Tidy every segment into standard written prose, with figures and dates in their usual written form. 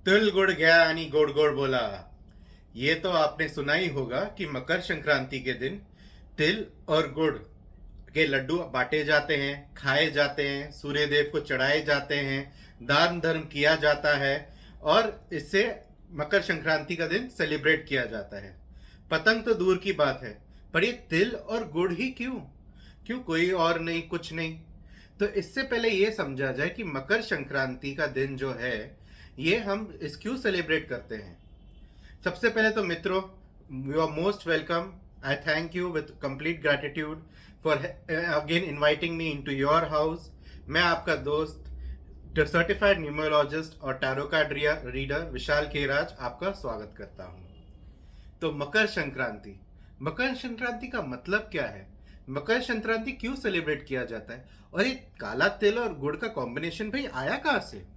तिल गुड़ गया यानी गुड़ गुड़ बोला। ये तो आपने सुना ही होगा कि मकर संक्रांति के दिन तिल और गुड़ के लड्डू बांटे जाते हैं, खाए जाते हैं, सूर्य देव को चढ़ाए जाते हैं, दान धर्म किया जाता है और इससे मकर संक्रांति का दिन सेलिब्रेट किया जाता है। पतंग तो दूर की बात है, पर ये तिल और गुड़ ही क्यों? क्यों कोई और नहीं, कुछ नहीं? तो इससे पहले ये समझा जाए कि मकर संक्रांति का दिन जो है ये हम इस क्यों सेलिब्रेट करते हैं। सबसे पहले तो मित्रों, you are most welcome. I thank you with complete gratitude for again inviting me into your house. मैं आपका दोस्त सर्टिफाइड न्यूमरोलॉजिस्ट और tarot card reader Vishal Keraj आपका स्वागत करता हूँ। तो मकर संक्रांति का मतलब क्या है? मकर संक्रांति क्यों सेलिब्रेट किया जाता है? और ये काला तिल और गुड़ का कॉम्बिनेशन भाई आया कहाँ से?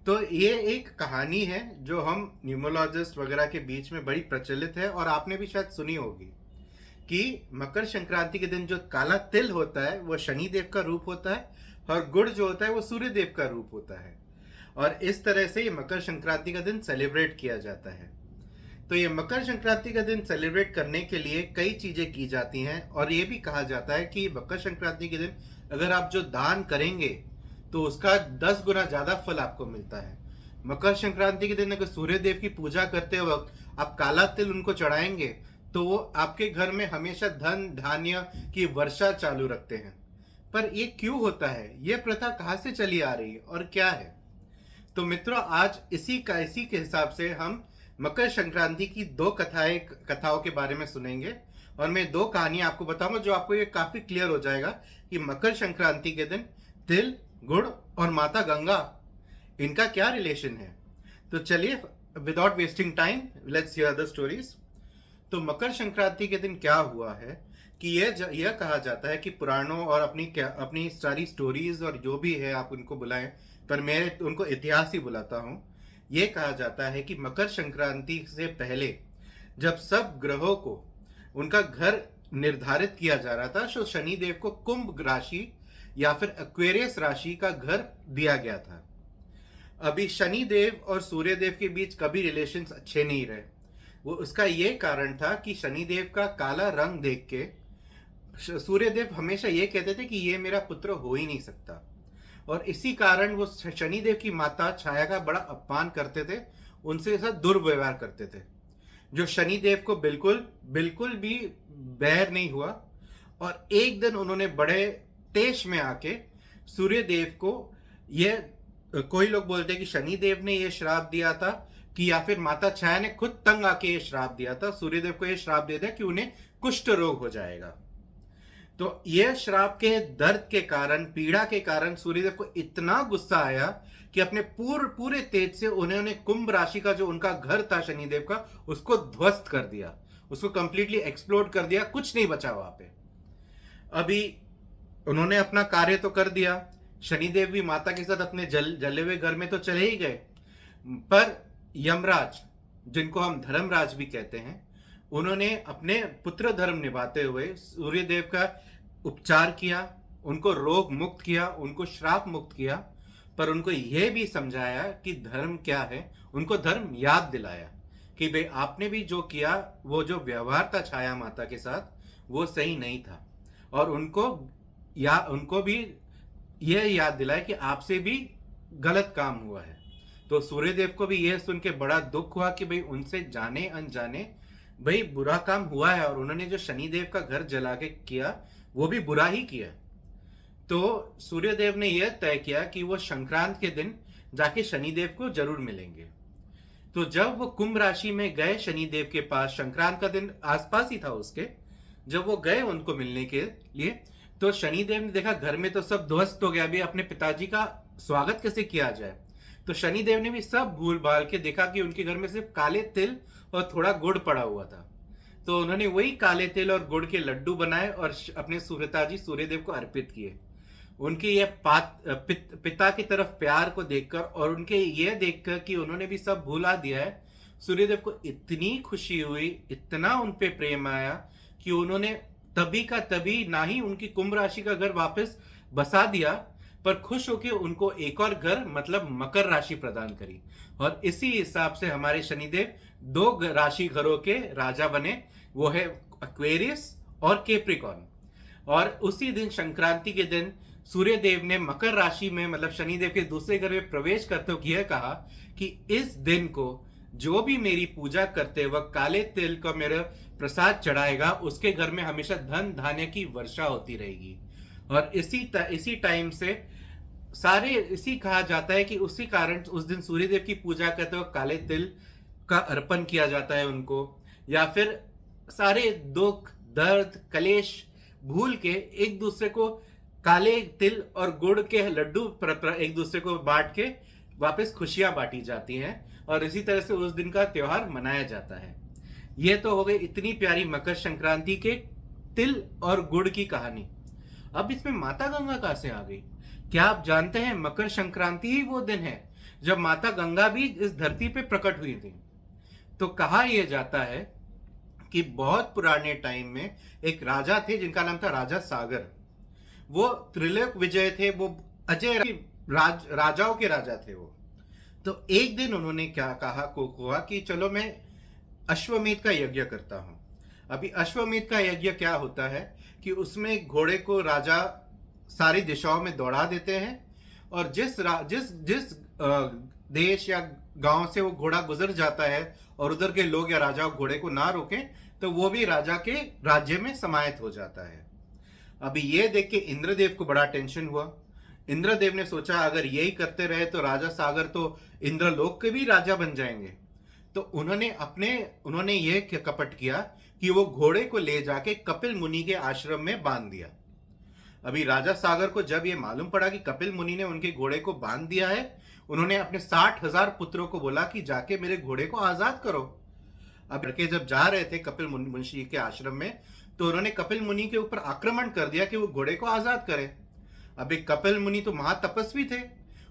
तो ये एक कहानी है जो हम न्यूमरोलॉजिस्ट वगैरह के बीच में बड़ी प्रचलित है और आपने भी शायद सुनी होगी कि मकर संक्रांति के दिन जो काला तिल होता है वो शनि देव का रूप होता है और गुड़ जो होता है वो सूर्य देव का रूप होता है। और इस तरह से ये मकर संक्रांति का दिन सेलिब्रेट किया जाता है। तो ये मकर संक्रांति का दिन सेलिब्रेट करने के लिए कई चीजें की जाती हैं और ये भी कहा जाता है कि मकर संक्रांति के दिन अगर आप जो दान करेंगे तो उसका 10 गुना ज्यादा फल आपको मिलता है। मकर संक्रांति के दिन अगर सूर्य देव की पूजा करते वक्त आप काला तिल उनको चढ़ाएंगे तो वो आपके घर में हमेशा धन धान्य की वर्षा चालू रखते हैं। पर ये क्यों होता है? ये प्रथा कहाँ से चली आ रही है और क्या है? तो मित्रों, आज इसी के हिसाब से हम मकर संक्रांति की दो कथाओं के बारे में सुनेंगे और मैं दो कहानियां आपको बताऊंगा जो आपको ये काफी क्लियर हो जाएगा कि मकर संक्रांति के दिन तिल गुड़ और माता गंगा इनका क्या रिलेशन है। तो चलिए, without wasting time, let's hear the stories. तो मकर संक्रांति के दिन क्या हुआ है कि यह कहा जाता है कि पुराणों और अपनी सारी स्टोरीज और जो भी है आप उनको बुलाएं, पर मैं उनको इतिहास ही बुलाता हूँ। ये कहा जाता है कि मकर संक्रांति से पहले जब सब ग्रहों को उनका घर निर्धारित किया जा रहा था तो शनि देव को कुंभ राशि या फिर एक्वेरियस राशि का घर दिया गया था। अभी शनि देव और सूर्य देव के बीच कभी रिलेशंस अच्छे नहीं रहे। वो उसका ये कारण था कि शनि देव का काला रंग देख के सूर्य देव हमेशा ये कहते थे कि ये मेरा पुत्र हो ही नहीं सकता और इसी कारण वो शनिदेव की माता छाया का बड़ा अपमान करते थे, उनसे साथ दुर्व्यवहार करते थे, जो शनिदेव को बिल्कुल बिल्कुल भी बैर नहीं हुआ। और एक दिन उन्होंने बड़े तेज में आके सूर्य देव को, ये कोई लोग बोलते हैं कि शनिदेव ने ये श्राप दिया था कि या फिर माता छाया ने खुद तंग आके ये श्राप दिया था, सूर्यदेव को ये श्राप दे दिया कि उन्हें कुष्ठ रोग हो जाएगा। तो यह श्राप के दर्द के कारण, पीड़ा के कारण सूर्यदेव को इतना गुस्सा आया कि अपने पूरे तेज से उन्होंने कुंभ राशि का जो उनका घर था शनिदेव का, उसको ध्वस्त कर दिया, उसको कंप्लीटली एक्सप्लोड कर दिया, कुछ नहीं बचा वहां पे। अभी उन्होंने अपना कार्य तो कर दिया, शनिदेव भी माता के साथ अपने जले हुए घर में तो चले ही गए, पर यमराज, जिनको हम धर्मराज भी कहते हैं, उन्होंने अपने पुत्र धर्म निभाते हुए सूर्यदेव का उपचार किया, उनको रोग मुक्त किया, उनको श्राप मुक्त किया, पर उनको यह भी समझाया कि धर्म क्या है, उनको धर्म याद दिलाया कि भाई आपने भी जो किया, वो जो व्यवहार था छाया माता के साथ, वो सही नहीं था। और उनको भी यह याद दिलाया कि आपसे भी गलत काम हुआ है। तो सूर्यदेव को भी यह सुन के बड़ा दुख हुआ कि भाई उनसे जाने अनजाने भाई बुरा काम हुआ है और उन्होंने जो शनिदेव का घर जला के किया वो भी बुरा ही किया। तो सूर्यदेव ने यह तय किया कि वो संक्रांत के दिन जाके शनिदेव को जरूर मिलेंगे। तो जब वो कुंभ राशि में गए शनिदेव के पास, संक्रांत का दिन आसपास ही था उसके, जब वो गए उनको मिलने के लिए, तो शनिदेव ने देखा घर में तो सब ध्वस्त हो गया, अभी अपने पिताजी का स्वागत कैसे किया जाए। तो शनिदेव ने भी सब भूल भाल के देखा कि उनके घर में सिर्फ काले तिल और थोड़ा गुड़ पड़ा हुआ था। तो उन्होंने वही काले तिल और गुड़ के लड्डू बनाए और अपने पिताजी सूर्यदेव को अर्पित किए। उनके ये पिता की तरफ प्यार को देखकर और उनके ये देखकर कि उन्होंने भी सब भुला दिया है, सूर्यदेव को इतनी खुशी हुई, इतना उन पे प्रेम आया कि उन्होंने तभी का तभी ना ही उनकी कुंभ राशि का घर वापस बसा दिया, पर खुश होकर उनको एक और घर मतलब मकर राशि प्रदान करी। और इसी हिसाब से हमारे शनिदेव दो राशि घरों के राजा बने, वो है एक्वेरियस और कैप्रिकॉर्न। और उसी दिन संक्रांति के दिन सूर्य देव ने मकर राशि में मतलब शनिदेव के दूसरे घर में प्रवेश करते हुए यह कहा कि इस दिन को जो भी मेरी पूजा करते वक्त काले तिल का मेरा प्रसाद चढ़ाएगा उसके घर में हमेशा धन धान्य की वर्षा होती रहेगी। और इसी टाइम से सारे इसी कहा जाता है कि उसी कारण उस दिन सूर्यदेव की पूजा करते वक्त काले तिल का अर्पण किया जाता है उनको, या फिर सारे दुख दर्द कलेश भूल के एक दूसरे को काले तिल और गुड़ के लड्डू एक दूसरे को बांट के वापस खुशियां बांटी जाती हैं और इसी तरह से उस दिन का त्योहार मनाया जाता है। यह तो हो गई इतनी प्यारी मकर संक्रांति के तिल और गुड़ की कहानी। अब इसमें माता गंगा कहां से आ गई? क्या आप जानते हैं मकर संक्रांति ही वो दिन है जब माता गंगा भी इस धरती पे प्रकट हुई थी। तो कहा यह जाता है कि बहुत पुराने टाइम में एक राजा थे जिनका नाम था राजा सागर। वो त्रिलोक विजय थे, वो अजय राजाओं के राजा थे वो। तो एक दिन उन्होंने क्या कहा कि चलो मैं अश्वमेध का यज्ञ करता हूं। अभी अश्वमेध का यज्ञ क्या होता है कि उसमें घोड़े को राजा सारी दिशाओं में दौड़ा देते हैं और जिस देश या गांव से वो घोड़ा गुजर जाता है और उधर के लोग या राजा घोड़े को ना रोकें तो वो भी राजा के राज्य में समाहित हो जाता है। अभी ये देख के इंद्रदेव को बड़ा टेंशन हुआ। इंद्रदेव ने सोचा अगर यही करते रहे तो राजा सागर तो इंद्रलोक के भी राजा बन जाएंगे। तो उन्होंने ये कपट किया कि वो घोड़े को ले जाके कपिल मुनि के आश्रम में बांध दिया। अभी राजा सागर को जब ये मालूम पड़ा कि कपिल मुनि ने उनके घोड़े को बांध दिया है, उन्होंने अपने 60,000 पुत्रों को बोला कि जाके मेरे घोड़े को आजाद करो। अब लड़के जब जा रहे थे कपिल मुनि के आश्रम में तो उन्होंने कपिल मुनि के ऊपर आक्रमण कर दिया कि वो घोड़े को आजाद करे। अभी कपिल मुनि तो महातपस्वी थे,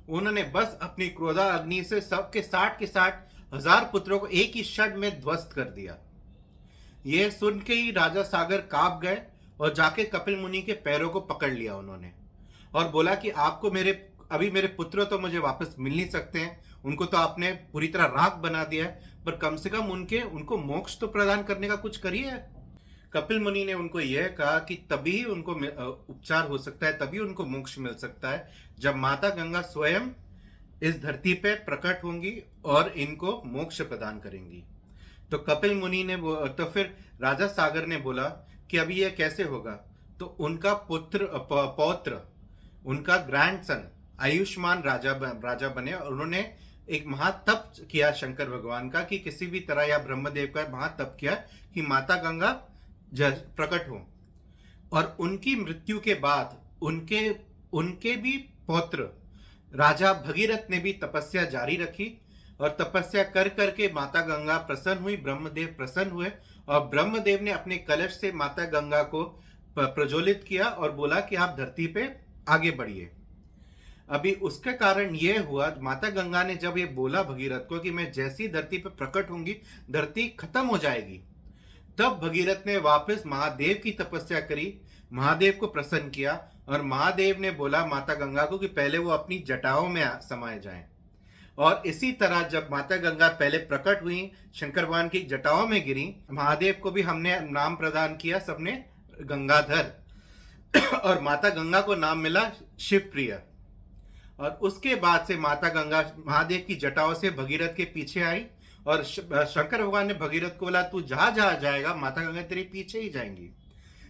उन्होंने बस अपनी क्रोधा अग्नि से सबके 60,000 पुत्रों को एक ही क्षण में ध्वस्त कर दिया। यह सुन के ही राजा सागर कांप गए और जाके कपिल मुनि के पैरों को पकड़ लिया उन्होंने और बोला कि आपको मेरे पुत्र तो मुझे वापस मिल नहीं सकते हैं, उनको तो आपने पूरी तरह राख बना दिया है, पर कम से कम उनको मोक्ष तो प्रदान करने का कुछ करिए। कपिल मुनि ने उनको यह कहा कि तभी उनको उपचार हो सकता है, तभी उनको मोक्ष मिल सकता है जब माता गंगा स्वयं इस धरती पे प्रकट होंगी और इनको मोक्ष प्रदान करेंगी। तो कपिल मुनि ने तो फिर राजा सागर ने बोला कि अभी यह कैसे होगा। तो उनका पौत्र उनका ग्रैंडसन आयुष्मान राजा बने और उन्होंने एक महातप किया शंकर भगवान का कि किसी भी तरह या ब्रह्मदेव का महातप किया कि माता गंगा प्रकट हो। और उनकी मृत्यु के बाद उनके भी पौत्र राजा भगीरथ ने भी तपस्या जारी रखी और तपस्या कर करके माता गंगा प्रसन्न हुई, ब्रह्मदेव प्रसन्न हुए और ब्रह्मदेव ने अपने कलश से माता गंगा को प्रज्वलित किया और बोला कि आप धरती पे आगे बढ़िए। अभी उसके कारण यह हुआ, माता गंगा ने जब ये बोला भगीरथ को कि मैं जैसी धरती पे प्रकट होंगी धरती खत्म हो जाएगी, तब भगीरथ ने वापस महादेव की तपस्या करी, महादेव को प्रसन्न किया और महादेव ने बोला माता गंगा को कि पहले वो अपनी जटाओं में समाये जाएं। और इसी तरह जब माता गंगा पहले प्रकट हुई, शंकर भगवान की जटाओं में गिरी, महादेव को भी हमने नाम प्रदान किया सबने गंगाधर और माता गंगा को नाम मिला शिवप्रिय। और उसके बाद से माता गंगा महादेव की जटाओं से भगीरथ के पीछे आई और शंकर भगवान ने भगीरथ को बोला तू जहां जहां जाएगा माता गंगा तेरे पीछे ही जाएंगी।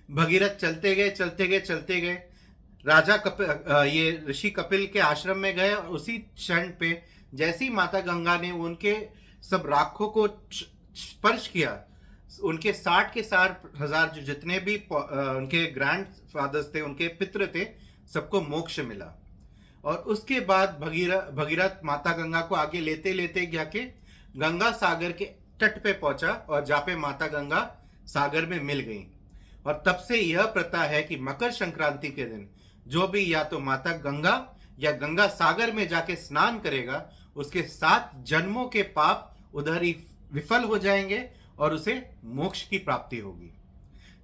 भगीरथ चलते गए राजा ये ऋषि कपिल के आश्रम में गए और उसी क्षण पे जैसी माता गंगा ने उनके सब राखों को स्पर्श किया, उनके 60,000 जो जितने भी उनके ग्रैंड फादर्स थे, उनके पितृ थे, सबको मोक्ष मिला। और उसके बाद भगीरथ माता गंगा को आगे लेते लेते जाके गंगा सागर के तट पे पहुंचा और जहाँ पे माता गंगा सागर में मिल गई। और तब से यह प्रथा है कि मकर संक्रांति के दिन जो भी या तो माता गंगा या गंगा सागर में जाके स्नान करेगा उसके 7 जन्मों के पाप उधर ही विफल हो जाएंगे और उसे मोक्ष की प्राप्ति होगी।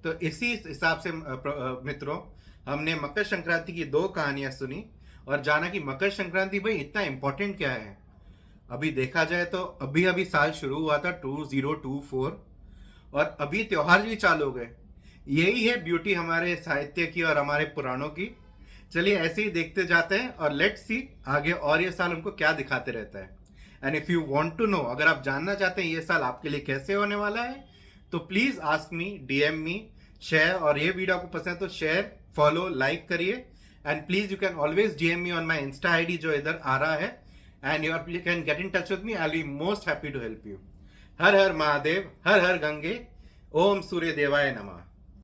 तो इसी हिसाब से मित्रों हमने मकर संक्रांति की 2 कहानियां सुनी और जाना कि मकर संक्रांति भाई इतना इम्पोर्टेंट क्या है। अभी देखा जाए तो अभी अभी साल शुरू हुआ था 2024, और अभी त्योहार भी चालू हो गए। यही है ब्यूटी हमारे साहित्य की और हमारे पुराणों की। चलिए ऐसे ही देखते जाते हैं और लेट्स सी आगे और ये साल हमको क्या दिखाते रहता है। And if you want to know, अगर आप जानना चाहते हैं ये साल आपके लिए कैसे होने वाला है, तो please ask me, DM me, share. और ये वीडियो आपको पसंद है तो शेयर, फॉलो, लाइक करिए। And please you can always DM me on my insta ID जो इधर आ रहा है, and you can get in touch with me. I will be most happy to help you. हर हर महादेव, हर हर गंगे, ओम सूर्य देवाय नमः।